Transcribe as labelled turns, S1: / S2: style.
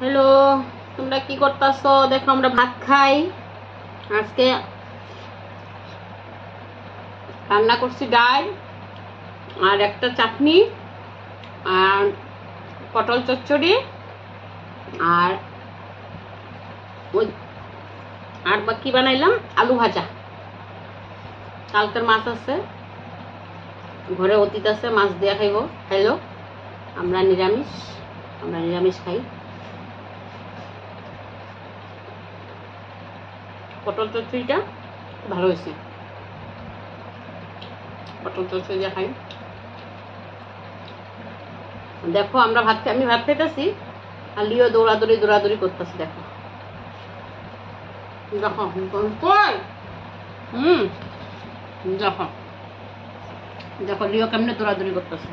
S1: Hello, তোমরা কি করতেছো? দেখো আমরা ভাত খাই। আজকে রান্না করছি ডাল আর একটা চাটনি আর পটল চচ্চড়ি আর ওই আর বাকি বানাইলাম আলু ভাজা। কালকের মাছ আছে, ঘরে অতীত আছে, মাছ দিয়া খাইব। হ্যালো, আমরা নিরামিষ খাই। পটল চচ্চড়িটা ভালো হয়েছে, পটল চচ্চড়ি দিয়ে খাই। দেখো আমরা আমি ভাত খাইতেছি আর লিও দৌড়াদৌড়ি করতেছি। দেখো দেখো কই দেখো দেখো লিও কেমনে দৌড়াদৌড়ি করতেছে।